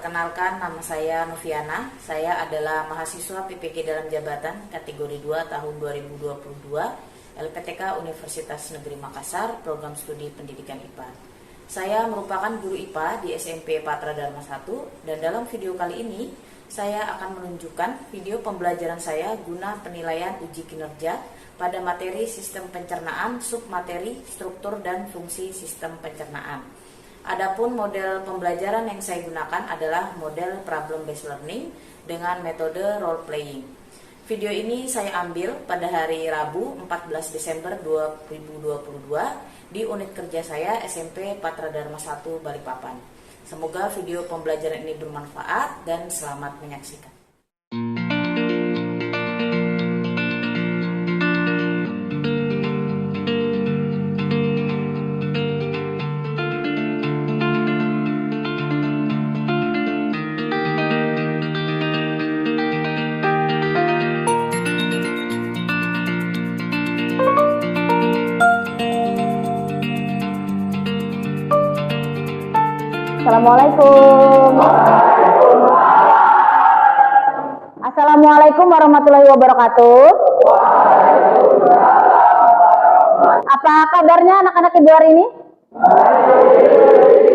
Perkenalkan, nama saya Noviana. Saya adalah mahasiswa PPG dalam jabatan kategori 2 tahun 2022 LPTK Universitas Negeri Makassar, program studi pendidikan IPA. Saya merupakan guru IPA di SMP Patra Dharma 1 dan dalam video kali ini saya akan menunjukkan video pembelajaran saya guna penilaian uji kinerja pada materi sistem pencernaan, submateri, struktur dan fungsi sistem pencernaan. Adapun model pembelajaran yang saya gunakan adalah model problem based learning dengan metode role playing. Video ini saya ambil pada hari Rabu 14 Desember 2022 di unit kerja saya SMP Patra Dharma 1 Balikpapan. Semoga video pembelajaran ini bermanfaat dan selamat menyaksikan. Assalamualaikum warahmatullahi wabarakatuh. Apa kabarnya anak-anak ibu hari ini?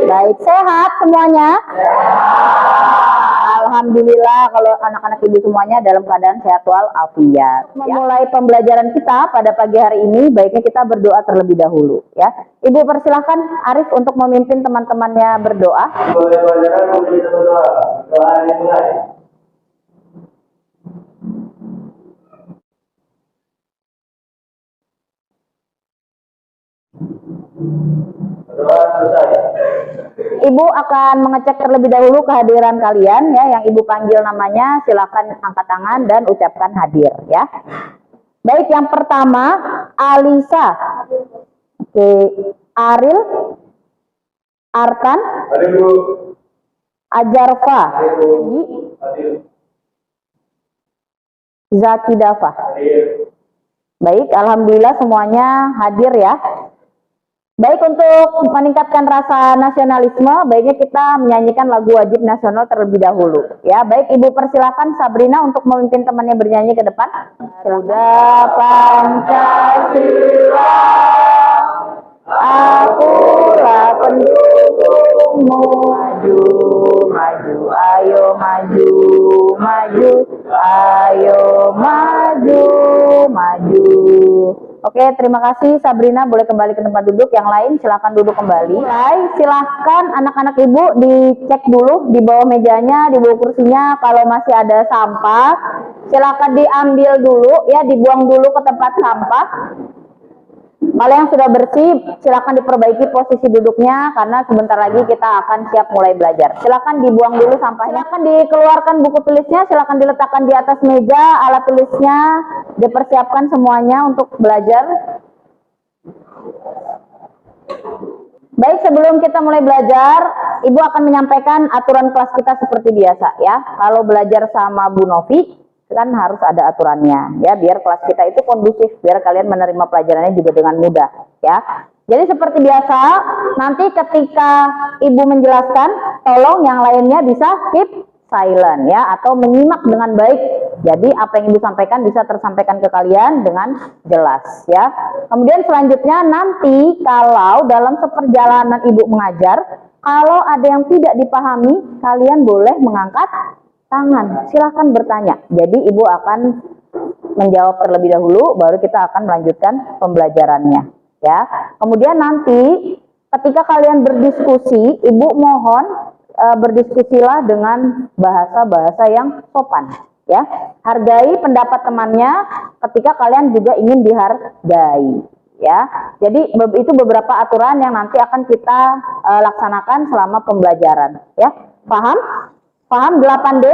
Baik, sehat semuanya? Alhamdulillah kalau anak-anak ibu semuanya dalam keadaan sehat walafiat. Memulai pembelajaran kita pada pagi hari ini, baiknya kita berdoa terlebih dahulu ya. Ibu persilahkan Arif untuk memimpin teman-temannya berdoa. Ibu akan mengecek terlebih dahulu kehadiran kalian ya, yang ibu panggil namanya silakan angkat tangan dan ucapkan hadir ya. Baik, yang pertama Alisa, oke, Aril, Artan, Ajarfa, Zakidafa. Baik, alhamdulillah semuanya hadir ya. Baik, untuk meningkatkan rasa nasionalisme, baiknya kita menyanyikan lagu wajib nasional terlebih dahulu. Ya, baik, ibu persilakan Sabrina untuk memimpin temannya bernyanyi ke depan. Sudah Pancasila, akulah pendukungmu. Maju, maju, ayo maju, maju, ayo maju, maju. Oke, terima kasih Sabrina, boleh kembali ke tempat duduk. Yang lain silakan duduk kembali. Silahkan anak-anak ibu dicek dulu di bawah mejanya, di bawah kursinya. Kalau masih ada sampah, silakan diambil dulu ya, dibuang dulu ke tempat sampah. Kalau yang sudah bersih, silakan diperbaiki posisi duduknya karena sebentar lagi kita akan siap mulai belajar. Silakan dibuang dulu sampahnya, silakan dikeluarkan buku tulisnya, silakan diletakkan di atas meja, alat tulisnya dipersiapkan semuanya untuk belajar. Baik, sebelum kita mulai belajar, Ibu akan menyampaikan aturan kelas kita seperti biasa ya. Kalau belajar sama Bu Novi kan harus ada aturannya ya, biar kelas kita itu kondusif, biar kalian menerima pelajarannya juga dengan mudah ya. Jadi seperti biasa, nanti ketika ibu menjelaskan, tolong yang lainnya bisa keep silent ya, atau menyimak dengan baik. Jadi apa yang ibu sampaikan bisa tersampaikan ke kalian dengan jelas ya. Kemudian selanjutnya nanti kalau dalam seperjalanan ibu mengajar, kalau ada yang tidak dipahami, kalian boleh mengangkat tangan, silahkan bertanya. Jadi ibu akan menjawab terlebih dahulu, baru kita akan melanjutkan pembelajarannya ya. Kemudian nanti ketika kalian berdiskusi, ibu mohon berdiskusilah dengan bahasa-bahasa yang sopan ya. Hargai pendapat temannya ketika kalian juga ingin dihargai ya. Jadi itu beberapa aturan yang nanti akan kita laksanakan selama pembelajaran ya. Paham? Paham 8D?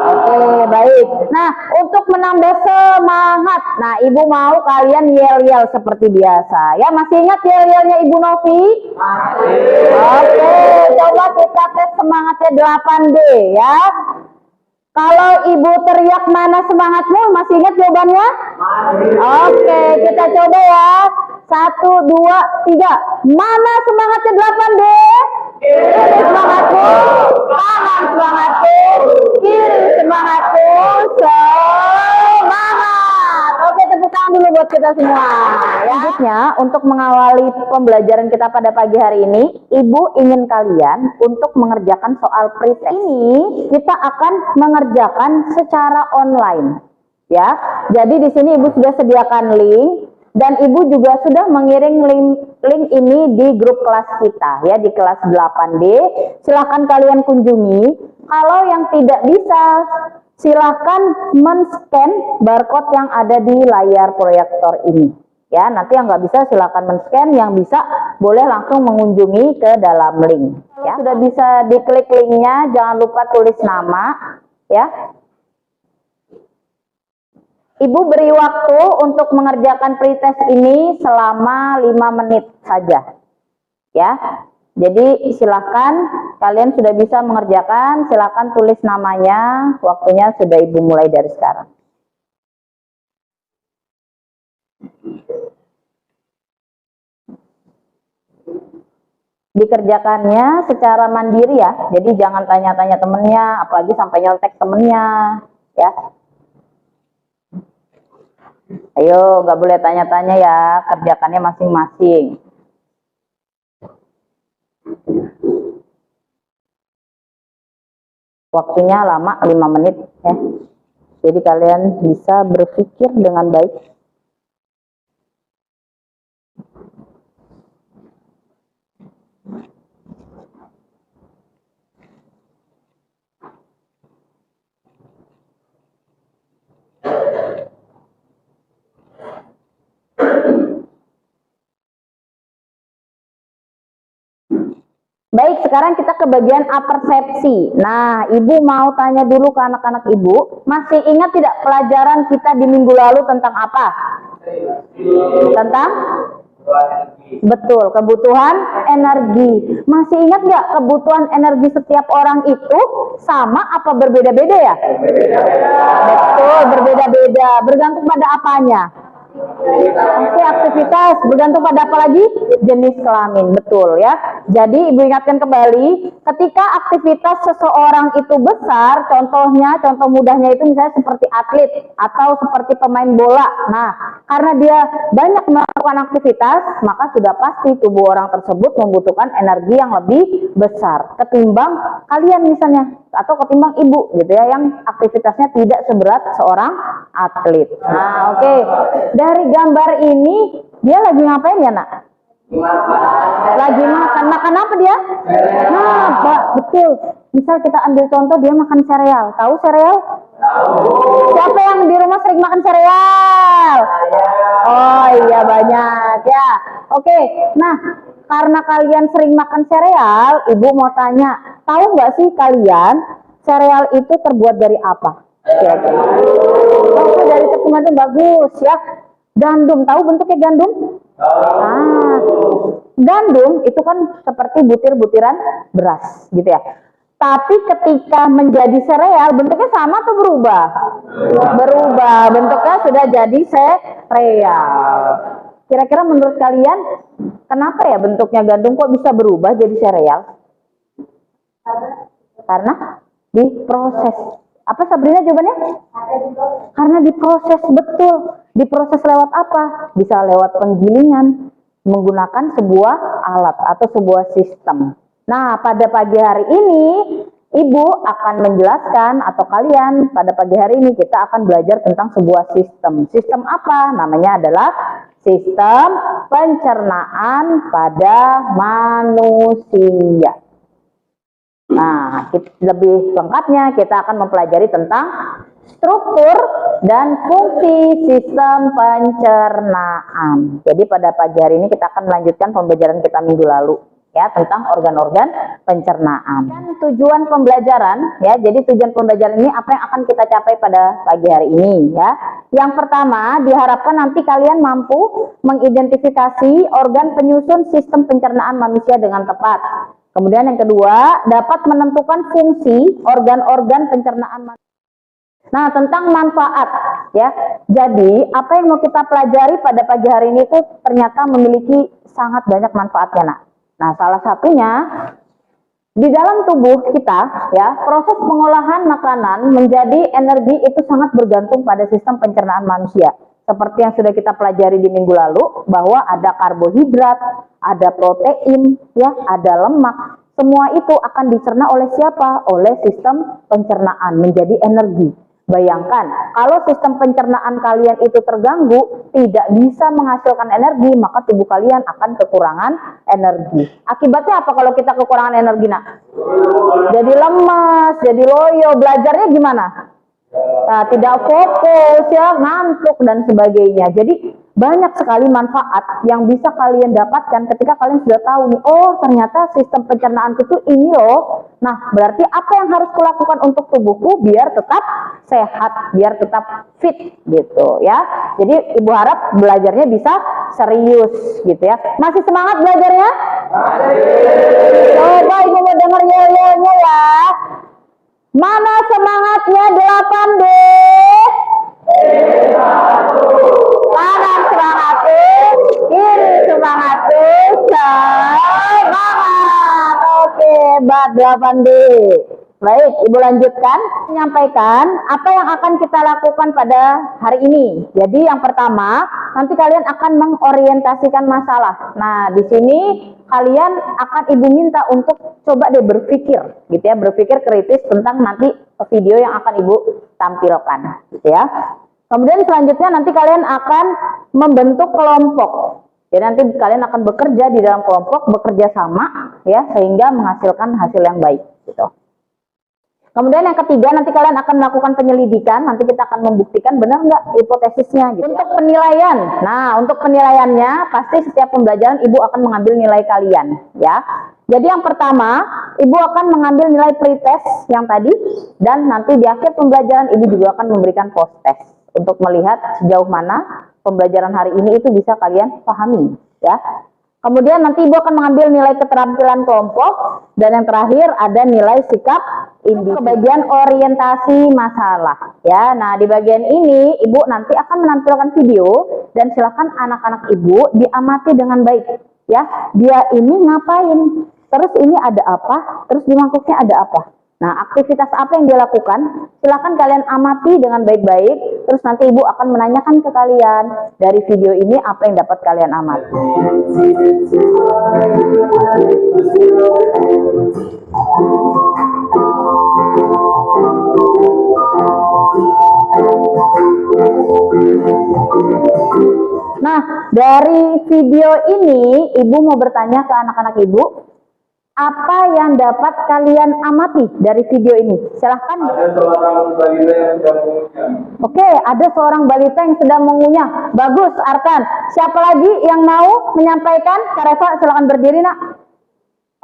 Oke, baik. Nah, untuk menambah semangat, nah ibu mau kalian yel-yel seperti biasa. Ya, masih ingat yel-yelnya Ibu Novi? Masih. Oke, coba kita tes semangatnya 8D ya. Kalau ibu teriak mana semangatmu, masih ingat jawabannya? Masih. Oke, kita coba ya. 1, 2, 3. Mana semangatnya 8D? Kiri semangatku, kanan semangatku, kiri semangatku, semangat. Oke, tepuk tangan dulu buat kita semua. Selanjutnya, untuk mengawali pembelajaran kita pada pagi hari ini, Ibu ingin kalian untuk mengerjakan soal pretest. Ini kita akan mengerjakan secara online, ya. Jadi di sini Ibu sudah sediakan link. Dan Ibu juga sudah mengirim link ini di grup kelas kita, ya, di kelas 8D. Silahkan kalian kunjungi. Kalau yang tidak bisa, silahkan men-scan barcode yang ada di layar proyektor ini. Ya, nanti yang nggak bisa silahkan men-scan, yang bisa boleh langsung mengunjungi ke dalam link. Ya, sudah bisa diklik linknya, jangan lupa tulis nama, ya. Ibu beri waktu untuk mengerjakan pretest ini selama 5 menit saja. Ya. Jadi silakan, kalian sudah bisa mengerjakan, silakan tulis namanya, waktunya sudah Ibu mulai dari sekarang. Dikerjakannya secara mandiri ya, jadi jangan tanya-tanya temennya, apalagi sampai nyontek temennya, ya. Ayo, nggak boleh tanya-tanya ya, kerjakannya masing-masing. Waktunya lama, 5 menit ya. Jadi kalian bisa berpikir dengan baik. Baik, sekarang kita ke bagian apersepsi. Nah, Ibu mau tanya dulu ke anak-anak Ibu, masih ingat tidak pelajaran kita di minggu lalu tentang apa? Tentang? Betul, kebutuhan energi. Masih ingat nggak kebutuhan energi setiap orang itu sama apa berbeda-beda ya? Betul, berbeda-beda. Bergantung pada apanya? Oke, aktivitas bergantung pada apa lagi? Jenis kelamin, betul ya. Jadi Ibu ingatkan kembali, ketika aktivitas seseorang itu besar, contohnya, contoh mudahnya itu misalnya seperti atlet atau seperti pemain bola. Nah, karena dia banyak melakukan aktivitas, maka sudah pasti tubuh orang tersebut membutuhkan energi yang lebih besar ketimbang kalian misalnya, atau ketimbang Ibu gitu ya, yang aktivitasnya tidak seberat seorang atlet. Nah, oke. Dari gambar ini dia lagi ngapain ya, Nak? Lagi makan. Makan apa dia? Nah, betul. Misal kita ambil contoh, dia makan sereal. Tahu sereal? Siapa yang di rumah sering makan sereal? Oh iya, banyak ya. Oke. Nah, karena kalian sering makan sereal, Ibu mau tanya, tahu nggak sih kalian sereal itu terbuat dari apa? Oh, dari tepung itu bagus ya. Gandum, tahu bentuknya gandum? Ah, gandum itu kan seperti butir-butiran beras gitu ya. Tapi ketika menjadi sereal, bentuknya sama atau berubah? Berubah, bentuknya sudah jadi sereal. Kira-kira menurut kalian, kenapa ya bentuknya gandum kok bisa berubah jadi sereal? Karena diproses. Apa Sabrina jawabannya? Karena diproses, betul. Diproses lewat apa? Bisa lewat penggilingan, menggunakan sebuah alat atau sebuah sistem. Nah, pada pagi hari ini, Ibu akan menjelaskan, atau kalian pada pagi hari ini kita akan belajar tentang sebuah sistem. Sistem apa? Namanya adalah sistem pencernaan pada manusia. Nah, lebih lengkapnya kita akan mempelajari tentang struktur dan fungsi sistem pencernaan. Jadi pada pagi hari ini kita akan melanjutkan pembelajaran kita minggu lalu ya, tentang organ-organ pencernaan. Dan tujuan pembelajaran ya, jadi tujuan pembelajaran ini apa yang akan kita capai pada pagi hari ini ya. Yang pertama, diharapkan nanti kalian mampu mengidentifikasi organ penyusun sistem pencernaan manusia dengan tepat. Kemudian yang kedua, dapat menentukan fungsi organ-organ pencernaan manusia. Nah, tentang manfaat ya. Jadi, apa yang mau kita pelajari pada pagi hari ini itu ternyata memiliki sangat banyak manfaatnya, Nak. Nah, salah satunya Di dalam tubuh kita, ya, proses pengolahan makanan menjadi energi itu sangat bergantung pada sistem pencernaan manusia. Seperti yang sudah kita pelajari di minggu lalu, bahwa ada karbohidrat, ada protein, ya, ada lemak. Semua itu akan dicerna oleh siapa? Oleh sistem pencernaan menjadi energi. Bayangkan, kalau sistem pencernaan kalian itu terganggu, tidak bisa menghasilkan energi, maka tubuh kalian akan kekurangan energi. Akibatnya apa kalau kita kekurangan energi, nak? Jadi lemas, jadi loyo, belajarnya gimana? Nah, tidak fokus, ya, ngantuk dan sebagainya. Jadi banyak sekali manfaat yang bisa kalian dapatkan ketika kalian sudah tahu nih, oh ternyata sistem pencernaan itu ini loh. Nah, berarti apa yang harus kulakukan untuk tubuhku biar tetap sehat, biar tetap fit gitu ya. Jadi Ibu harap belajarnya bisa serius gitu ya. Masih semangat belajarnya? Coba Ibu mau dengar yo-yo-nya ya. Mana semangatnya 8D? Kanan semangatku, kiri semangatku, semangat. Oke, hebat 8D. Baik, Ibu lanjutkan menyampaikan apa yang akan kita lakukan pada hari ini. Jadi yang pertama, nanti kalian akan mengorientasikan masalah. Nah, di sini kalian akan Ibu minta untuk coba deh berpikir, gitu ya, berpikir kritis tentang nanti video yang akan Ibu tampilkan, gitu ya. Kemudian selanjutnya nanti kalian akan membentuk kelompok. Jadi nanti kalian akan bekerja di dalam kelompok, bekerja sama, ya, sehingga menghasilkan hasil yang baik, gitu. Kemudian yang ketiga, nanti kalian akan melakukan penyelidikan, nanti kita akan membuktikan benar nggak hipotesisnya gitu. Untuk penilaian, nah untuk penilaiannya pasti setiap pembelajaran Ibu akan mengambil nilai kalian ya. Jadi yang pertama, Ibu akan mengambil nilai pretest yang tadi, dan nanti di akhir pembelajaran Ibu juga akan memberikan post test untuk melihat sejauh mana pembelajaran hari ini itu bisa kalian pahami ya. Kemudian nanti Ibu akan mengambil nilai keterampilan kelompok, dan yang terakhir ada nilai sikap individu. Bagian orientasi masalah ya. Nah, di bagian ini Ibu nanti akan menampilkan video, dan silakan anak-anak Ibu diamati dengan baik ya. Dia ini ngapain? Terus ini ada apa? Terus di mangkuknya ada apa? Nah, aktivitas apa yang dia lakukan? Silakan kalian amati dengan baik-baik. Terus nanti Ibu akan menanyakan ke kalian dari video ini apa yang dapat kalian amati. Nah, dari video ini Ibu mau bertanya ke anak-anak Ibu, apa yang dapat kalian amati dari video ini? Silahkan. Ada seorang balita yang sedang mengunyah. Oke, ada seorang balita yang sedang mengunyah. Bagus, Arkan. Siapa lagi yang mau menyampaikan? Kareva, silahkan berdiri, nak.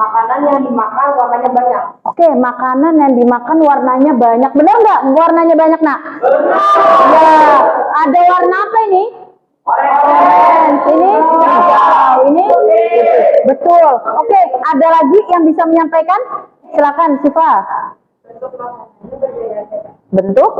Makanan yang dimakan warnanya banyak. Oke, makanan yang dimakan warnanya banyak. Benar nggak warnanya banyak, nak? Benar. Ya, ada warna apa ini? Orange. Ini hijau. Ini betul. Oke, ada lagi yang bisa menyampaikan? Silakan, Siva. Bentuk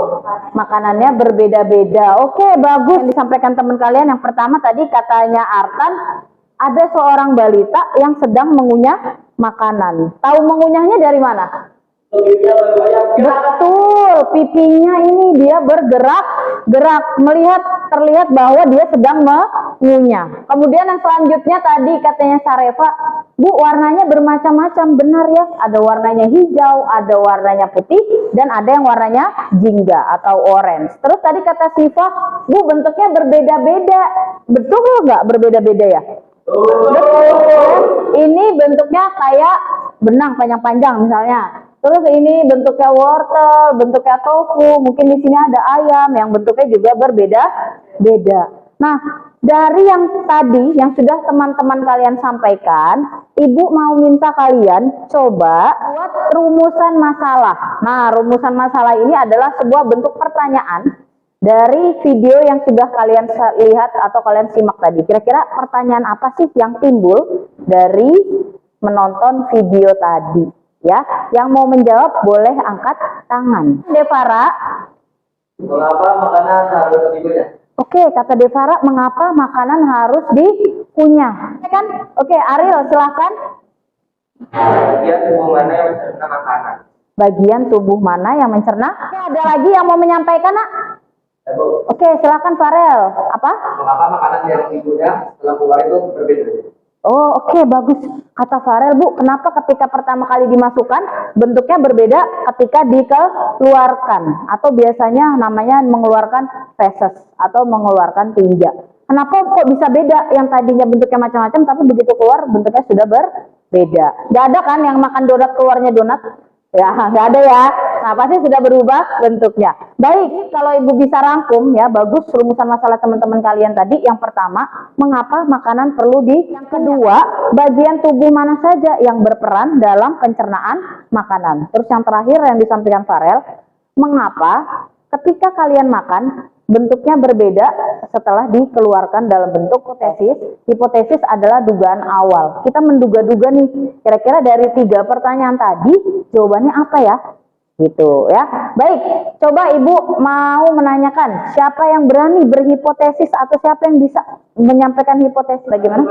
makanannya berbeda-beda. Oke, bagus. Yang disampaikan teman kalian yang pertama tadi katanya Artan, ada seorang balita yang sedang mengunyah makanan. Tahu mengunyahnya dari mana? Betul, pipinya ini dia bergerak, terlihat bahwa dia sedang mengunyah. Kemudian yang selanjutnya tadi katanya Sareva, Bu, warnanya bermacam-macam. Benar ya, ada warnanya hijau, ada warnanya putih, dan ada yang warnanya jingga atau orange. Terus tadi kata Siva, Bu, bentuknya berbeda-beda. Betul nggak berbeda-beda ya? Betul. Ini bentuknya kayak benang panjang-panjang misalnya. Terus ini bentuknya wortel, bentuknya tofu, mungkin di sini ada ayam yang bentuknya juga berbeda-beda. Nah, dari yang tadi yang sudah teman-teman kalian sampaikan, Ibu mau minta kalian coba buat rumusan masalah. Nah, rumusan masalah ini adalah sebuah bentuk pertanyaan dari video yang sudah kalian lihat atau kalian simak tadi. Kira-kira pertanyaan apa sih yang timbul dari menonton video tadi? Ya, yang mau menjawab boleh angkat tangan. Devara. Mengapa makanan harus dikunyah? Oke, kata Devara, mengapa makanan harus dikunyah? Kan? Oke, Ariel silahkan. bagian tubuh mana yang mencerna makanan? Bagian tubuh mana yang mencerna? Oke, ada lagi yang mau menyampaikan, Nak? Ya, Bu. Oke, silakan Farel. Apa? Mengapa makanan yang digunakan setelah keluar itu berbeda? Oh, oke, bagus. Kata Farel, Bu, kenapa ketika pertama kali dimasukkan bentuknya berbeda ketika dikeluarkan? Atau biasanya namanya mengeluarkan feses atau mengeluarkan tinja. Kenapa kok bisa beda? Yang tadinya bentuknya macam-macam, tapi begitu keluar bentuknya sudah berbeda. Gak ada kan yang makan donat keluarnya donat? Ya, nggak ada ya. Nah, pasti sudah berubah bentuknya. Baik, kalau Ibu bisa rangkum ya, bagus rumusan masalah teman-teman kalian tadi. Yang pertama, mengapa makanan perlu di... Yang kedua, bagian tubuh mana saja yang berperan dalam pencernaan makanan. Terus yang terakhir yang disampaikan Farel, mengapa ketika kalian makan, bentuknya berbeda setelah dikeluarkan dalam bentuk hipotesis. Hipotesis adalah dugaan awal. Kita menduga-duga nih, kira-kira dari 3 pertanyaan tadi, jawabannya apa ya? Gitu ya. Baik, coba Ibu mau menanyakan, siapa yang berani berhipotesis atau siapa yang bisa menyampaikan hipotesis? Bagaimana?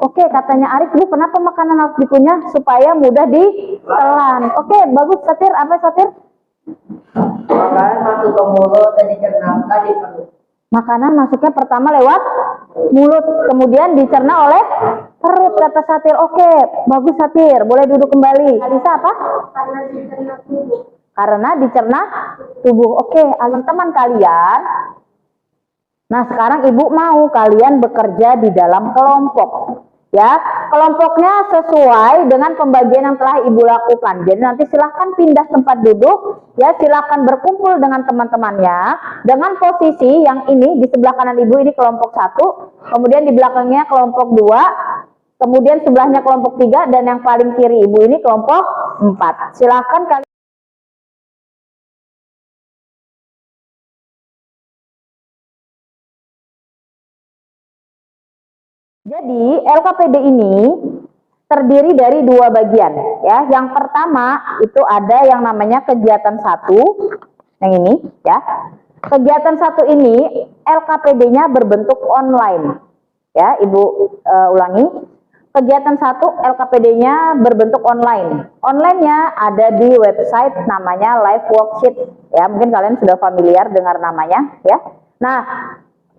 Oke, katanya Arif, Bu, kenapa makanan harus dikunyah supaya mudah ditelan? Oke, bagus, Satir. Apa Satir? Makanan masuk ke mulut dan dicernanya di perut. Makanan masuknya pertama lewat mulut, kemudian dicerna oleh perut, kata Satir. Oke, bagus Satir. Boleh duduk kembali. Alisa apa? Karena dicerna tubuh. Karena dicerna tubuh. Oke, teman-teman kalian. Nah, sekarang Ibu mau kalian bekerja di dalam kelompok. Ya, kelompoknya sesuai dengan pembagian yang telah Ibu lakukan. Jadi nanti silahkan pindah tempat duduk, ya silahkan berkumpul dengan teman-temannya dengan posisi yang ini di sebelah kanan Ibu ini kelompok 1, kemudian di belakangnya kelompok 2, kemudian sebelahnya kelompok 3, dan yang paling kiri Ibu ini kelompok 4. Silahkan kalian. Jadi LKPD ini terdiri dari 2 bagian ya. Yang pertama itu ada yang namanya kegiatan 1, yang ini ya. Kegiatan 1 ini LKPD-nya berbentuk online ya. Ibu ulangi. Kegiatan 1 LKPD-nya berbentuk online. Online-nya ada di website namanya Live Worksheet ya. Mungkin kalian sudah familiar dengar namanya ya. Nah,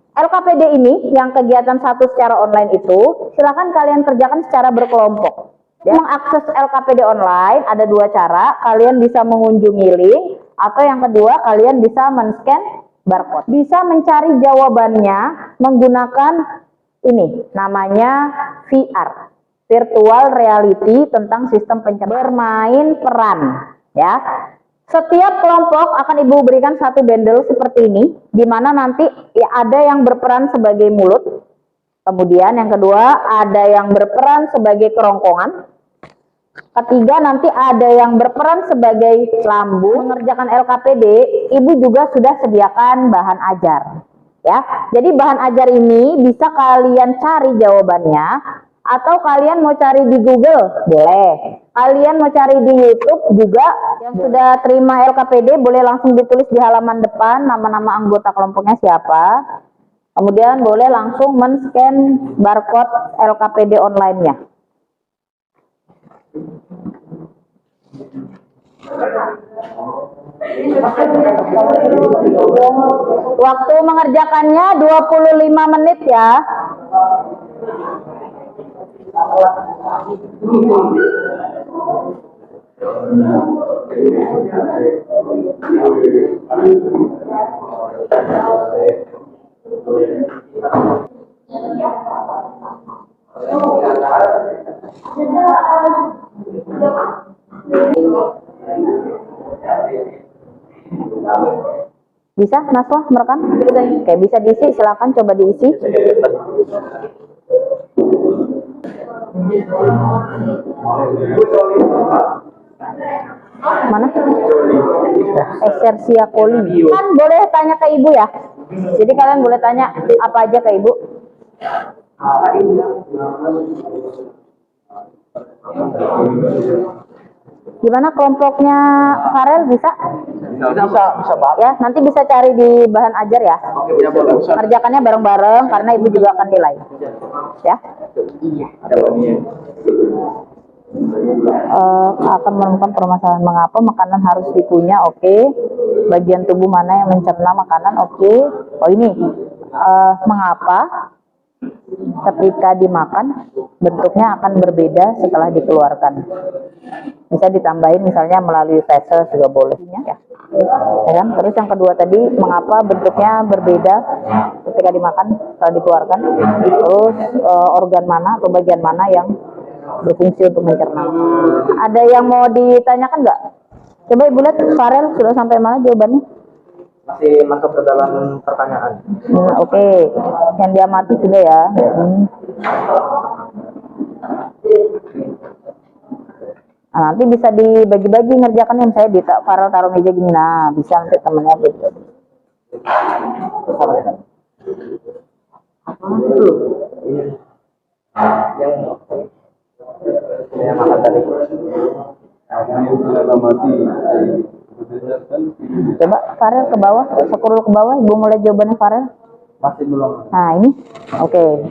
LKPD ini yang kegiatan 1 secara online itu silakan kalian kerjakan secara berkelompok. Ya. Mengakses LKPD online ada 2 cara. Kalian bisa mengunjungi link atau yang kedua kalian bisa men-scan barcode. Bisa mencari jawabannya menggunakan ini namanya VR, virtual reality, tentang sistem bermain peran ya. Setiap kelompok akan Ibu berikan 1 bendel seperti ini, di mana nanti ya ada yang berperan sebagai mulut, kemudian yang kedua ada yang berperan sebagai kerongkongan, ketiga nanti ada yang berperan sebagai lambung. Mengerjakan LKPD, Ibu juga sudah sediakan bahan ajar. Ya, jadi bahan ajar ini bisa kalian cari jawabannya, atau kalian mau cari di Google, boleh. Kalian mau cari di YouTube juga. Yang sudah terima LKPD boleh langsung ditulis di halaman depan nama-nama anggota kelompoknya siapa. Kemudian boleh langsung men-scan barcode LKPD online-nya. Waktu mengerjakannya 25 menit ya. Bisa Naswa merekam? Oke, bisa diisi, silakan coba diisi. Mana? Escherichia coli. Kan boleh tanya ke Ibu ya. Jadi kalian boleh tanya apa aja ke Ibu. Gimana kelompoknya Farel, bisa? Bisa, Pak. Ya, nanti bisa cari di bahan ajar ya. Kerjakannya bareng-bareng karena Ibu juga akan nilai. Ya. akan menemukan permasalahan mengapa makanan harus dikunyah. Oke. Bagian tubuh mana yang mencerna makanan. Oke. Oh ini mengapa ketika dimakan bentuknya akan berbeda setelah dikeluarkan. Bisa ditambahin misalnya melalui feses juga boleh ya. Ya kan? Terus yang kedua tadi mengapa bentuknya berbeda ketika dimakan setelah dikeluarkan. Terus organ mana atau bagian mana yang berfungsi untuk mencerna. Ada yang mau ditanyakan nggak? Coba Ibu lihat Farel sudah sampai mana jawabannya? Masih masuk ke dalam pertanyaan. Oke. Yang diamati sudah ya. Nah, nanti bisa dibagi-bagi ngerjakannya. Saya di Farel taruh meja gini. Nah, bisa nanti temennya begitu. Yang makan tadi. Coba Farel ke bawah, scroll ke bawah. Ibu mulai jawabannya Farel. Masih belum. Nah, ini. Oke.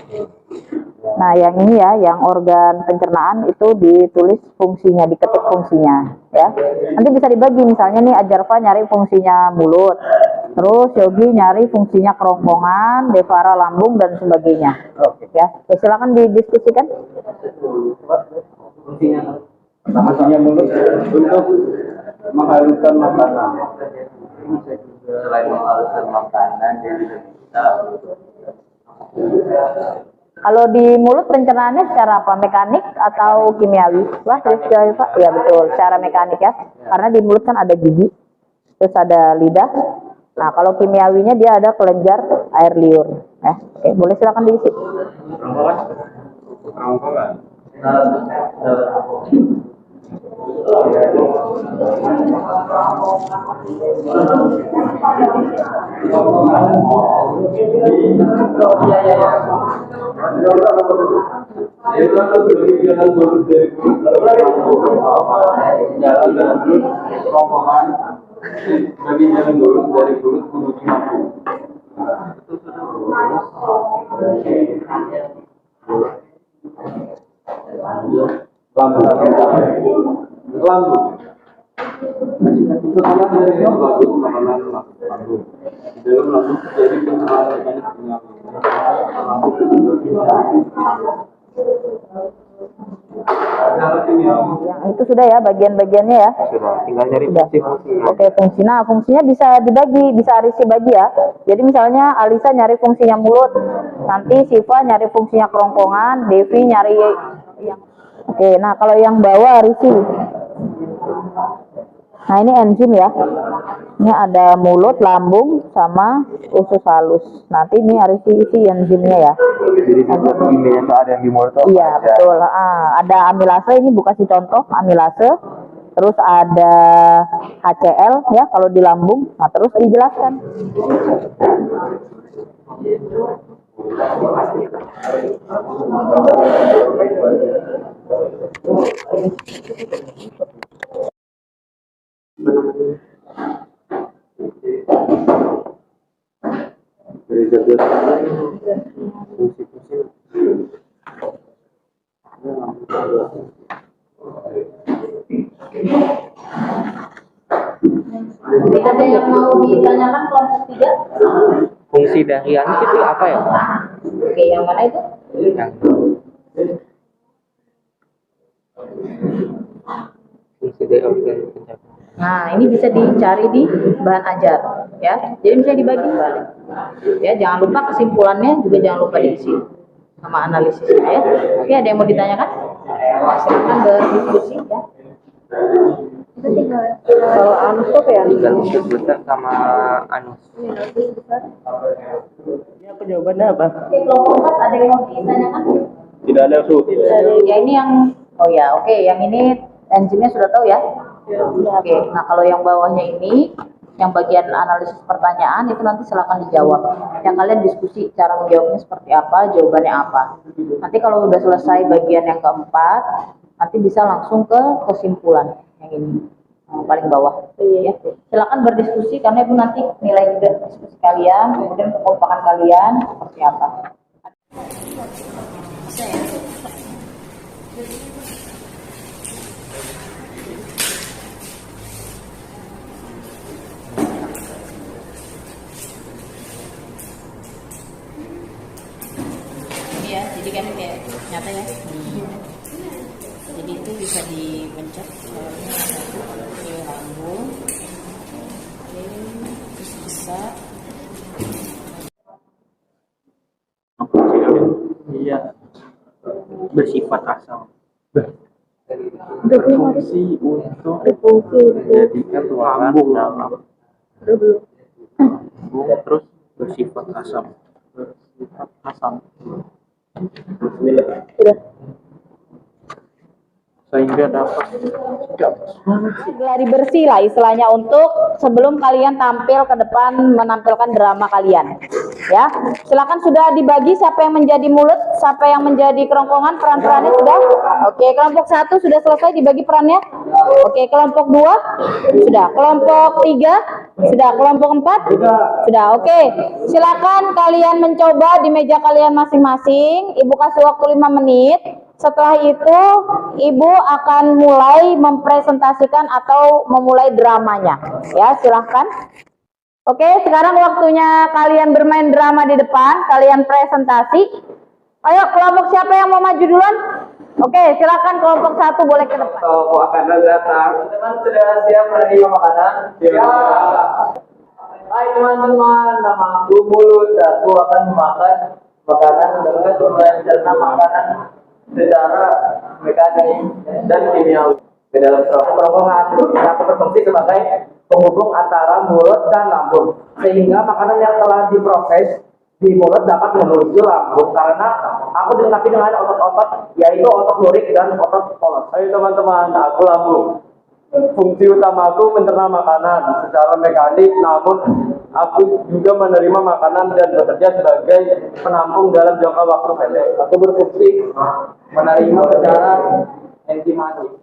Nah, yang ini ya, yang organ pencernaan itu ditulis fungsinya, diketik fungsinya, ya. Nanti bisa dibagi, misalnya nih Ajarfa nyari fungsinya mulut, terus Yogi nyari fungsinya kerongkongan, Devara lambung dan sebagainya. Ya, silakan didiskusikan. Fungsinya mulut untuk menghaluskan makanan. Selain menghaluskan makanan, dia bisa Kalau di mulut pencernaannya secara apa? Mekanik atau kimiawi? Wah, Pak. Ya betul, secara mekanik ya. Karena di mulut kan ada gigi, terus ada lidah. Nah, kalau kimiawinya dia ada kelenjar air liur. Oke, boleh silakan diisi. bagi jalan lurus dari mulut menuju lambung. Lambung. Setelah dari lambung, makanan lambung. Di dalam lambung terjadi pencernaan mekanik penyakit. Yang itu sudah ya bagian-bagiannya ya. Sudah, tinggal cari fungsi. Oke, fungsi. Nah, fungsinya bisa dibagi, bisa Arisi bagi ya. Jadi misalnya Alisa nyari fungsinya mulut, nanti Siva nyari fungsinya kerongkongan, Devi nyari yang. Oke, nah kalau yang bawah Arisi. Nah, ini enzim ya. Ini ada mulut, lambung, sama usus halus. Nanti ini Arisi isi enzimnya ya. Jadi emailnya tuh ada yang di mulut tuh. Iya, betul. Ada amilase, ini bukan kasih contoh amilase. Terus ada HCl ya kalau di lambung. Nah, terus dijelaskan. Ada yang mau ditanyakan kelompok 3? Fungsi dari anus itu apa ya? Oke, yang mana itu? Yang fungsi dari organ pencernaan. Nah, ini bisa dicari di bahan ajar ya. Jadi bisa dibagi balik. Ya, jangan lupa kesimpulannya juga jangan lupa diisi sama analisisnya ya. Oke, ada yang mau ditanyakan? Silakan berdiskusi ya. Kalau anus tuh kayak tinggal usus besar sama anus. Ini apa jawabannya apa? Oke, kelompok 4 ada yang mau ditanyakan? Tidak ada su. Ya ini yang oke, yang ini enzimnya sudah tahu ya. Oke, nah kalau yang bawahnya ini yang bagian analisis pertanyaan itu nanti silakan dijawab. Yang kalian diskusi cara menjawabnya seperti apa, jawabannya apa. Nanti kalau udah selesai bagian yang keempat, nanti bisa langsung ke kesimpulan yang ini paling bawah. Ya. Silakan berdiskusi karena itu nanti nilai juga diskusi kalian, kemudian kekompakan kalian seperti apa. Ini ya, jadi kan kayak nyata ya. Jadi itu bisa dipencet ke lambung. Oke, terus bisa Iya. Bersifat asam. Berfungsi untuk menjadikan lambung dalam lambung, terus bersifat asam. Bersifat asam. Sehingga dapat Gelari bersih lah istilahnya untuk sebelum kalian tampil ke depan menampilkan drama kalian. Ya, silakan sudah dibagi siapa yang menjadi mulut, siapa yang menjadi kerongkongan, peran-perannya sudah. Oke, kelompok 1 sudah selesai dibagi perannya. Oke, kelompok 2 sudah, kelompok 3 sudah, kelompok 4 sudah. Oke, silakan kalian mencoba di meja kalian masing-masing. Ibu kasih waktu 5 menit. Setelah itu, Ibu akan mulai mempresentasikan atau memulai dramanya. Ya, silahkan. Oke, sekarang waktunya kalian bermain drama di depan. Kalian presentasi. Ayo, kelompok siapa yang mau maju duluan? Oke, silakan kelompok 1 boleh ke depan. Makanan datang. Teman-teman sudah siap menerima makanan? Siap. Hai teman-teman, nama aku Mulut. Aku akan memakan makanan dengan mencerna makanan secara mekanik dan kimiawi. Di dalam kerongkongan dapat berfungsi sebagai penghubung antara mulut dan lambung, sehingga makanan yang telah diproses di mulut dapat menuju lambung karena aku dilengkapi dengan otot-otot, yaitu otot lurik dan otot polos. Ayo teman-teman, aku lambung. Fungsi utamaku mencerna makanan secara mekanik, namun aku juga menerima makanan dan bekerja sebagai penampung dalam jangka waktu pendek. Aku berfungsi menerima secara enzimatik.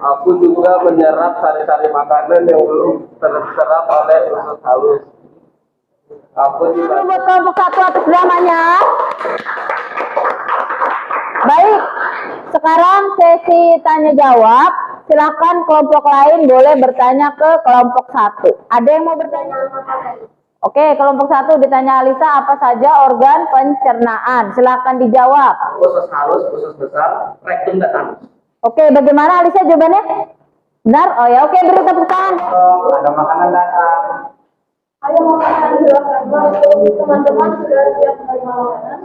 Aku juga menyerap sari-sari makanan yang belum terserap oleh usus halus. Aku juga Buat kelompok 1 atas dramanya. Baik, sekarang sesi tanya jawab. Silakan kelompok lain boleh bertanya ke kelompok 1. Ada yang mau bertanya? Oke, kelompok 1 ditanya Alisa apa saja organ pencernaan. Silakan dijawab. Usus halus, usus besar, rektum dan anus. Oke, bagaimana Alisa jawabannya? Benar? Oh ya, oke, beri tepuk tangan. Ada makanan datang. Ayo makanan silakan. Teman-teman sudah siap menerima makanan?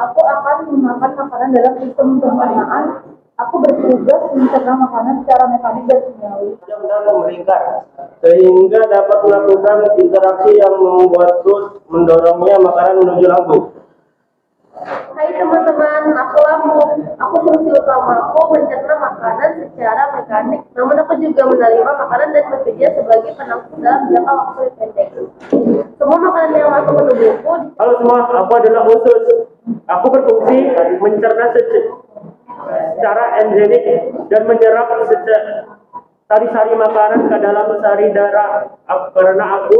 Aku akan memakan makanan dalam sistem pencernaan. Aku bertugas mencerna makanan secara mekanik dan kimiawi. dan melingkar, sehingga dapat melakukan interaksi yang membuatku mendorongnya makanan menuju lambung. Hai teman-teman, aku lambung. Aku fungsi utamaku mencerna makanan secara mekanik. Namun aku juga menerima makanan dan bekerja sebagai penampung dalam jangka waktu yang pendek. Semua makanan yang masuk ke tubuhku. Halo semua, aku adalah usus. Aku berfungsi mencerna secara enzimik dan menyerap sari-sari makanan ke dalam sari darah karena aku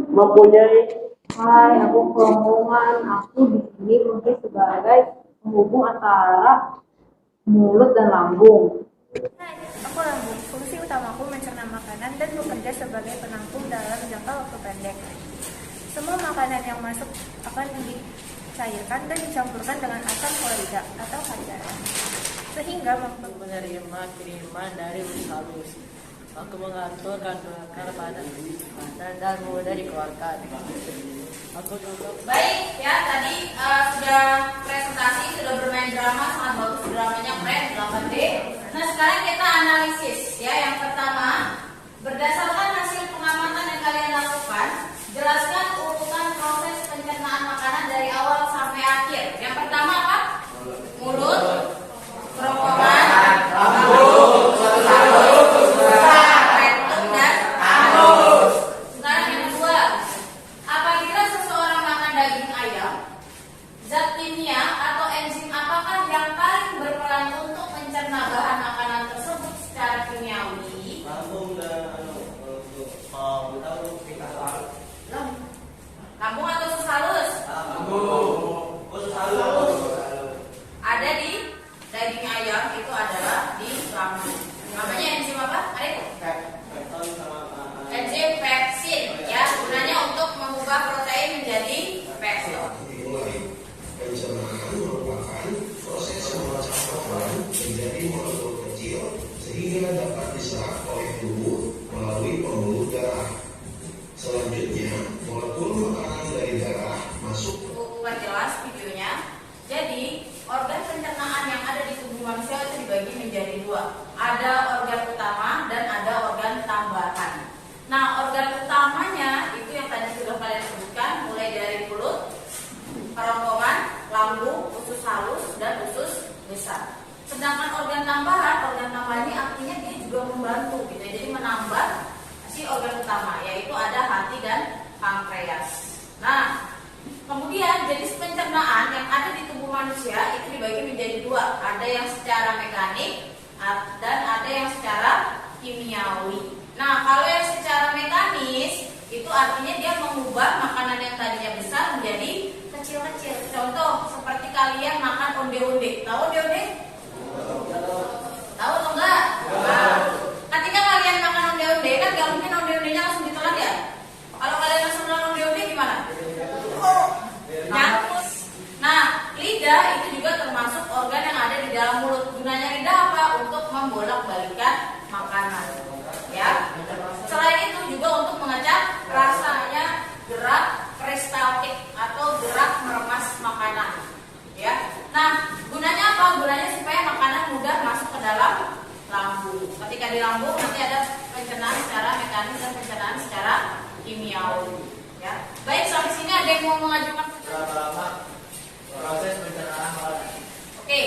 mempunyai. Hai, aku kerongkongan. Aku di sini fungsi sebagai penghubung antara mulut dan lambung. Hai, aku lambung. Fungsi utamaku mencerna makanan dan bekerja sebagai penampung dalam jangka waktu pendek. Semua makanan yang masuk akan dicairkan dan dicampurkan dengan asam klorida atau cairan, sehingga Menerima kiriman dari usus halus. Aku mengatur kandungan pada makanan dan mudah dikeluarkan. Aku juga Baik ya, tadi sudah presentasi, sudah bermain drama, sangat bagus dramanya, keren 8D. Nah sekarang kita analisis ya. Yang pertama, berdasarkan hasil pengamatan yang kalian lakukan, jelaskan urutan proses pencernaan makanan dari awal sampai akhir. Yang pertama apa? Mulut, kerongkongan, lambung, rektum dan anus. Sekarang yang kedua, apabila seseorang makan daging ayam, zat kimia atau enzim apakah yang paling berperan untuk mencerna bahan makanan tersebut secara kimiawi? Lambung dan artinya dia mengubah makanan yang tadinya besar menjadi kecil-kecil. Contoh seperti kalian makan onde-onde. Tahu onde-onde? Tahu atau enggak? Nah, ketika kalian makan onde-onde kan gak mungkin onde-ondenya langsung ditelan ya. Kalau kalian langsung telan onde-onde gimana? Nyangkut. Nah, lidah itu juga termasuk organ yang ada di dalam mulut. Gunanya lidah apa? Untuk membolak-balikan makanan. Ya. Selain itu juga untuk mengecap rasanya gerak peristaltik atau gerak meremas makanan. Ya. Nah, gunanya apa? Gunanya supaya makanan mudah masuk ke dalam lambung. Ketika di lambung nanti ada pencernaan secara mekanis dan pencernaan secara kimiawi. Ya. Baik, sampai sini ada yang mau mengajukan Berapa lama proses pencernaan makanan? Oke.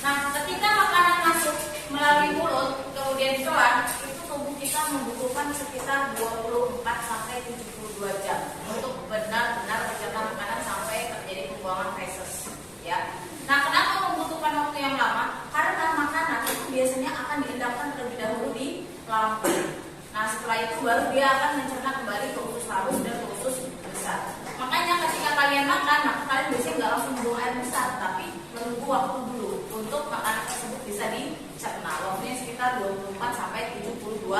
Nah, ketika makanan masuk melalui mulut kemudian ditelan, itu tubuh kita membutuhkan sekitar 24 sampai 72 jam untuk benar-benar mencerna makanan sampai terjadi pembuangan feses. Ya. Nah, kenapa membutuhkan waktu yang lama? Karena makanan itu biasanya akan diendapkan terlebih dahulu di lambung. Nah, setelah itu baru dia akan mencerna kembali ke usus halus dan ke usus besar. Makanya ketika kalian makan, maka kalian biasanya nggak langsung buang air besar, tapi menunggu waktu dulu untuk makanan tersebut bisa dicerna. Waktunya sekitar 24 sampai 72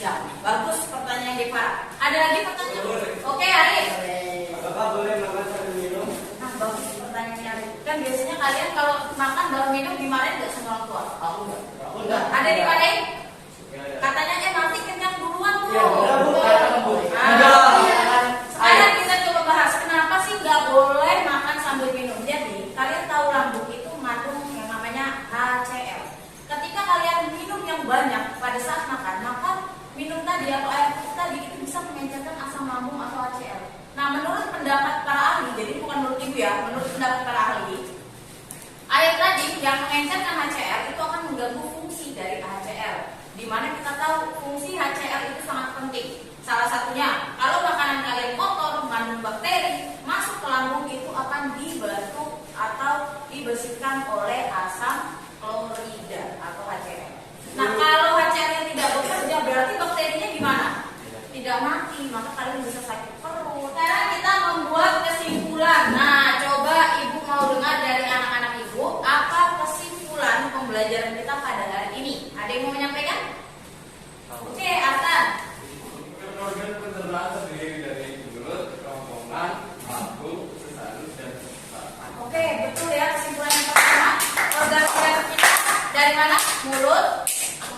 jam. Bagus pertanyaan Deva. Ada lagi pertanyaan? Oke, Arif. Apakah boleh makan sambil minum? Nah, bagus pertanyaannya Arif. Kan biasanya kalian kalau makan baru minum dimarahin nggak sama orang tua? Aku enggak. Ada dimarahin? Katanya nanti kenyang duluan tuh. Sekarang kita coba bahas kenapa sih nggak boleh makan sambil minum. Jadi kalian tahu lambung itu mengandung yang namanya HCl. Ketika kalian minum yang banyak pada saat makan, maka minum tadi atau air putih tadi itu bisa mengencerkan asam lambung atau HCl. Nah, menurut pendapat para ahli, jadi bukan menurut ibu ya, menurut pendapat para ahli, air tadi yang mengencerkan HCl itu akan mengganggu fungsi dari HCl. Di mana kita tahu fungsi HCl itu sangat penting. Salah satunya, kalau makanan kalian kotor, mengandung bakteri, masuk ke lambung itu akan dibantu atau dibersihkan oleh asam klorida atau HCl. Nah, kalau HCl tidak bekerja, berarti bakterinya gimana? Tidak mati, maka kalian bisa sakit perut. Sekarang kita membuat kesimpulan. Nah, coba ibu mau dengar dari anak-anak ibu, apa kesimpulan pembelajaran kita pada hari ini? Ada yang mau menyampaikan? Oke, Artan. Organ pencernaan terdiri dari mulut, kerongkongan, lambung, usus halus, dan Oke, betul ya kesimpulan yang pertama. Organ-organ kita dari mana? Mulut,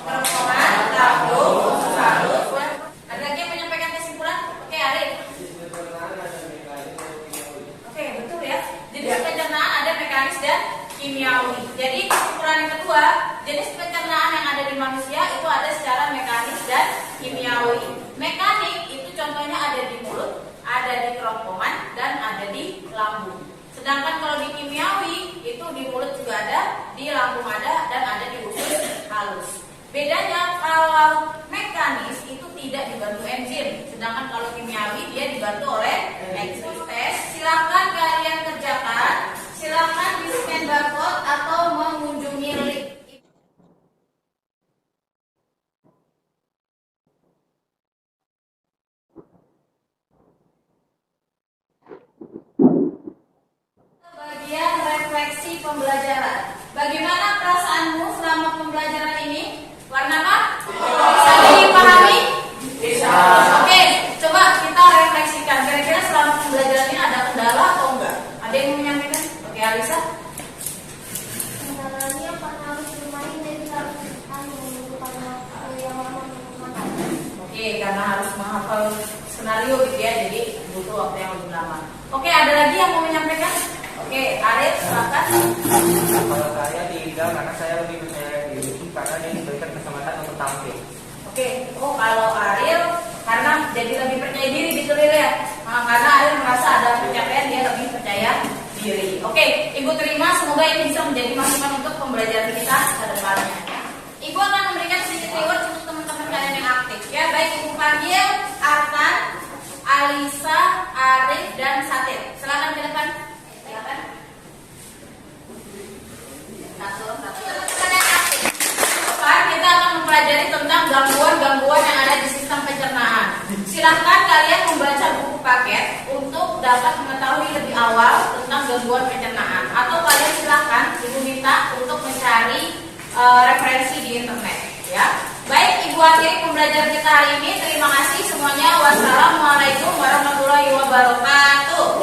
kerongkongan, lambung, usus halus. Ada lagi yang menyampaikan kesimpulan? Oke, Arif. Oke, betul ya. Jadi pencernaan ada mekanis dan kimiawi. Jadi kesimpulan yang kedua, jenis pencernaan yang ada di manusia itu ada secara mekanis dan kimiawi. Mekanik itu contohnya ada di mulut, ada di kerongkongan, dan ada di lambung. Sedangkan kalau di kimiawi itu di mulut juga ada, di lambung ada, dan ada di usus halus. Bedanya kalau mekanis itu tidak dibantu enzim, sedangkan kalau kimiawi dia dibantu oleh enzim. Silakan kalian kerjakan, silakan di scan barcode atau mengunjungi link. Bagian refleksi pembelajaran. Bagaimana perasaanmu selama pembelajaran ini? Warna apa? Bisa dipahami? Bisa. Oke, coba kita refleksikan. Kira-kira selama pembelajaran ini ada kendala atau enggak? Ada yang mau menyampaikan? Oke, Alisa. Kendalanya karena harus bermain jadi harus karena yang lama makan. Oke, karena harus menghafal skenario gitu ya, jadi butuh waktu yang lebih lama. Oke, ada lagi yang mau menyampaikan? Oke, Arif, silakan. Kalau saya tidak, karena saya lebih percaya diri karena dia diberikan kesempatan untuk tampil. Oke, oh kalau Ariel karena jadi lebih percaya diri gitu ya. Nah, karena Ariel merasa ada pencapaian dia lebih percaya diri. Oke, Ibu terima, semoga ini bisa menjadi masukan untuk pembelajaran kita ke depannya. Ibu akan memberikan sedikit reward untuk teman-teman kalian yang aktif ya. Baik Ibu panggil Artan, Alisa, Arif, dan Satir. Silakan ke depan. Silakan. Teman-teman yang aktif. Depan kita akan mempelajari tentang gangguan-gangguan yang ada di sistem pencernaan. Silahkan kalian membaca dapat mengetahui lebih awal tentang gangguan pencernaan, atau kalian silahkan Ibu minta untuk mencari referensi di internet ya. Baik, Ibu akhiri pembelajaran kita hari ini. Terima kasih semuanya. Wassalamualaikum warahmatullahi wabarakatuh.